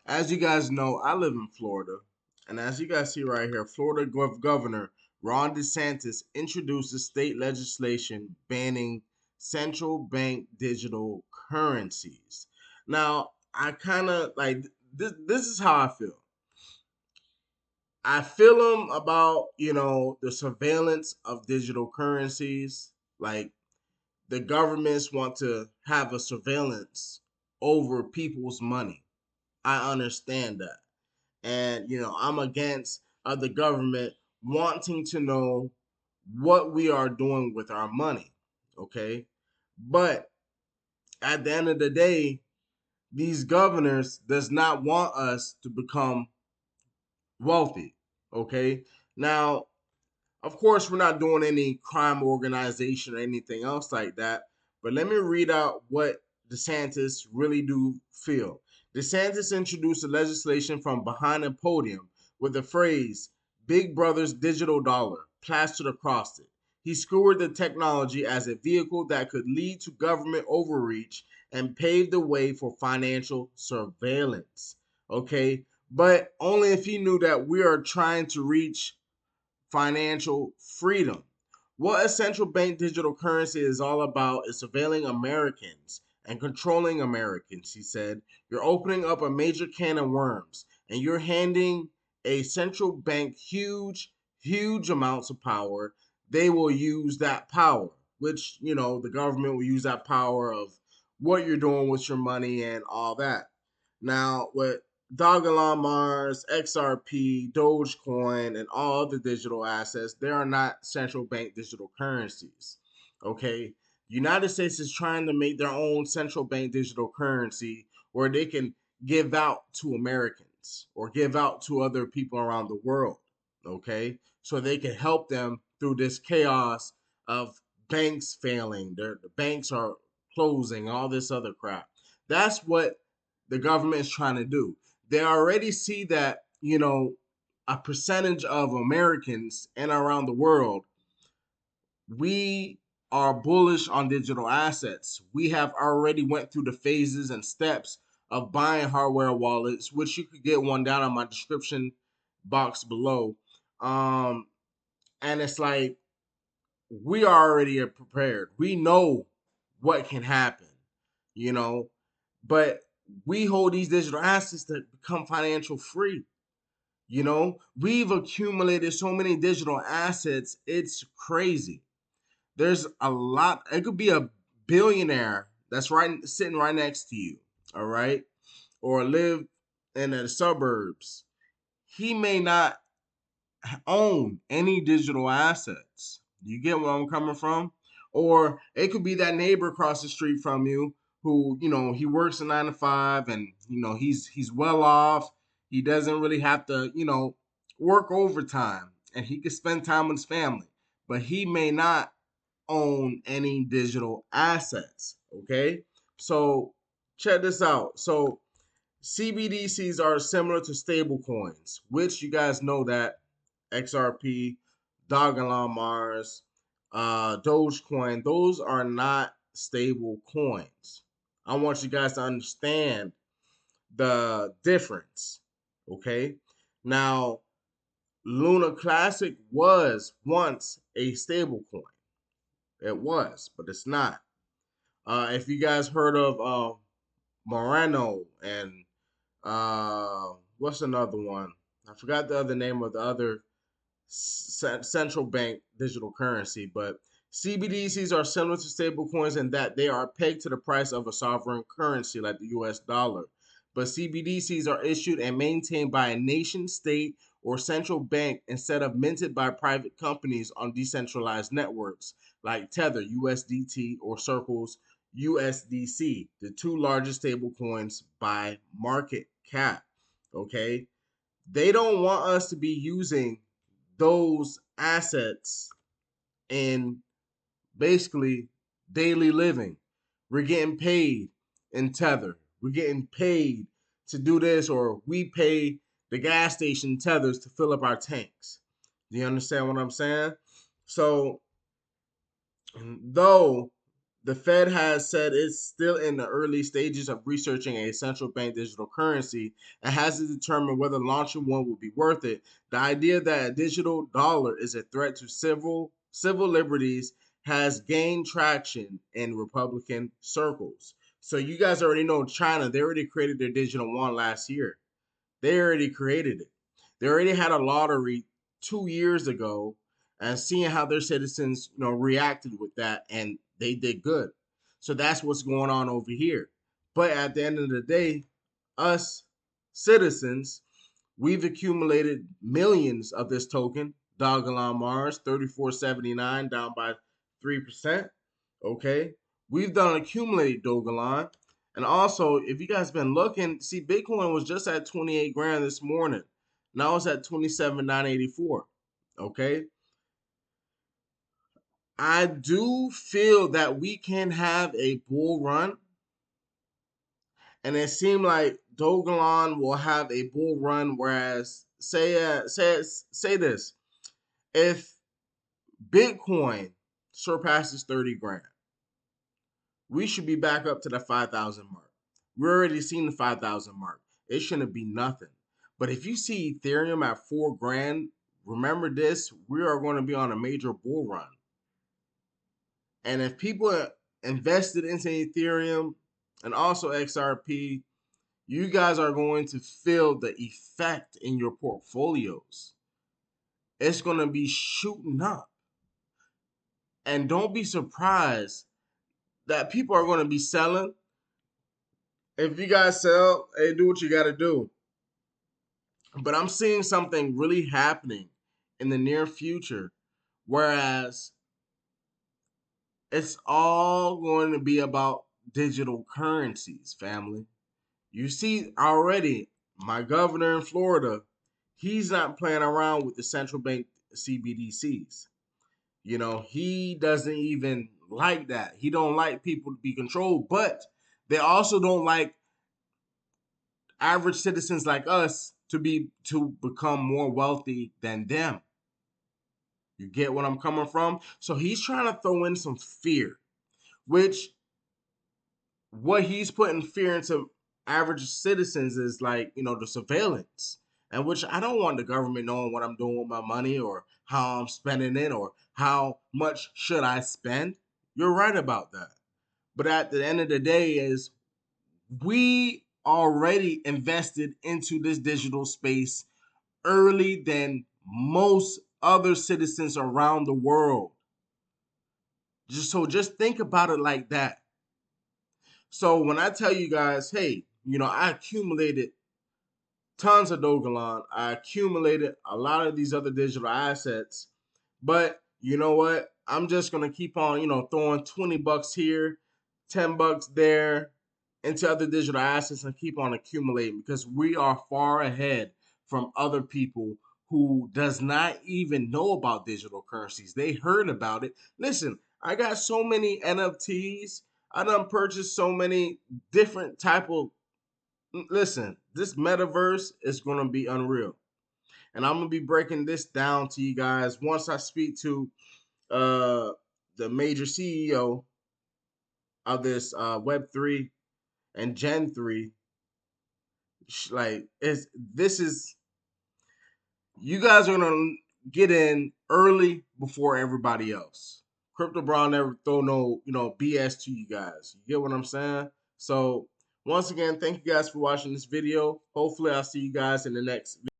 As you guys know, I live in Florida. And as you guys see right here, Florida Governor Ron DeSantis introduced state legislation banning central bank digital currencies. Now, I kind of like this is how I feel. I feel them about, the surveillance of digital currencies. Like the governments want to have a surveillance over people's money. I understand that. And I'm against the government wanting to know what we are doing with our money. Okay, but at the end of the day, these governors does not want us to become wealthy. Okay, now of course we're not doing any crime organization or anything else like that, but let me read out what DeSantis really do feel. DeSantis introduced a legislation from behind a podium with the phrase Big Brother's digital dollar plastered across it. He skewered the technology as a vehicle that could lead to government overreach and pave the way for financial surveillance. Okay, but only if he knew that we are trying to reach financial freedom. What a central bank digital currency is all about is surveilling Americans and controlling Americans, he said. You're opening up a major can of worms and you're handing a central bank huge amounts of power. They will use that power, which, the government will use that power of what you're doing with your money and all that. Now, what Dogelon Mars, XRP, Dogecoin, and all other digital assets, they are not central bank digital currencies. Okay. The United States is trying to make their own central bank digital currency where they can give out to Americans or give out to other people around the world. Okay. So they can help them through this chaos of banks failing. The banks are closing, all this other crap. That's what the government is trying to do. They already see that, a percentage of Americans and around the world, we are bullish on digital assets. We have already went through the phases and steps of buying hardware wallets, which you could get one down on my description box below. Um, and it's like we are already prepared. We know what can happen, you know, but we hold these digital assets to become financial free. We've accumulated so many digital assets, it's crazy. There's a lot, it could be a billionaire that's right sitting right next to you, all right, or live in the suburbs. He may not own any digital assets. You get where I'm coming from? Or it could be that neighbor across the street from you who, he works a 9 to 5 and, he's well off. He doesn't really have to, work overtime and he can spend time with his family. But he may not own any digital assets. Okay. So check this out. So CBDCs are similar to stable coins, which you guys know that XRP, Dogelon Mars, Dogecoin, those are not stable coins. I want you guys to understand the difference. Okay. Now, Luna Classic was once a stable coin. It was, but it's not. If you guys heard of Morano and what's another one? I forgot the other name of the other central bank digital currency, but CBDCs are similar to stablecoins in that they are pegged to the price of a sovereign currency like the US dollar. But CBDCs are issued and maintained by a nation state or central bank instead of minted by private companies on decentralized networks like Tether USDT or Circle's USDC, the two largest stablecoins by market cap. Okay, they don't want us to be using those assets in basically daily living. We're getting paid in Tether. We're getting paid to do this, or we pay the gas station tethers to fill up our tanks. Do you understand what I'm saying? So, though The Fed has said it's still in the early stages of researching a central bank digital currency and has to determine whether launching one will be worth it. The idea that a digital dollar is a threat to civil liberties has gained traction in Republican circles. So you guys already know China, they already created their digital yuan last year. They already created it. They already had a lottery 2 years ago, and seeing how their citizens, reacted with that, and they did good. So that's what's going on over here. But at the end of the day, us citizens, we've accumulated millions of this token, Dogelon Mars, 34.79, down by 3%. Okay. We've done accumulated Dogelon. And also, if you guys been looking, see, Bitcoin was just at 28 grand this morning. Now it's at 27,984. Okay. I do feel that we can have a bull run, and it seemed like Dogelon will have a bull run. Whereas, say this: if Bitcoin surpasses 30 grand, we should be back up to the 5,000 mark. We're already seen the 5,000 mark. It shouldn't be nothing. But if you see Ethereum at 4 grand, remember this: we are going to be on a major bull run. And if people invested into Ethereum and also XRP, you guys are going to feel the effect in your portfolios. It's going to be shooting up. And don't be surprised that people are going to be selling. If you guys sell, hey, do what you got to do. But I'm seeing something really happening in the near future, whereas it's all going to be about digital currencies, family. You see already, my governor in Florida, he's not playing around with the central bank CBDCs. He doesn't even like that. He don't like people to be controlled, but they also don't like average citizens like us to become more wealthy than them. You get what I'm coming from? So he's trying to throw in some fear, which what he's putting fear into average citizens is like, the surveillance. And which I don't want the government knowing what I'm doing with my money or how I'm spending it or how much should I spend. You're right about that. But at the end of the day is we already invested into this digital space early than most other citizens around the world. Just think about it like that. So when I tell you guys, hey, I accumulated tons of Dogelon, I accumulated a lot of these other digital assets, but you know what? I'm just gonna keep on, throwing $20 here, $10 there into other digital assets and keep on accumulating because we are far ahead from other people who does not even know about digital currencies. They heard about it. Listen, I got so many NFTs. I done purchased so many different type of. Listen, this metaverse is gonna be unreal, and I'm gonna be breaking this down to you guys once I speak to uh the major CEO of this Web3 and Gen 3. Like, this is you guys are gonna get in early before everybody else. Crypto Brown never throw no, BS to you guys. You get what I'm saying? So once again, thank you guys for watching this video. Hopefully I'll see you guys in the next video.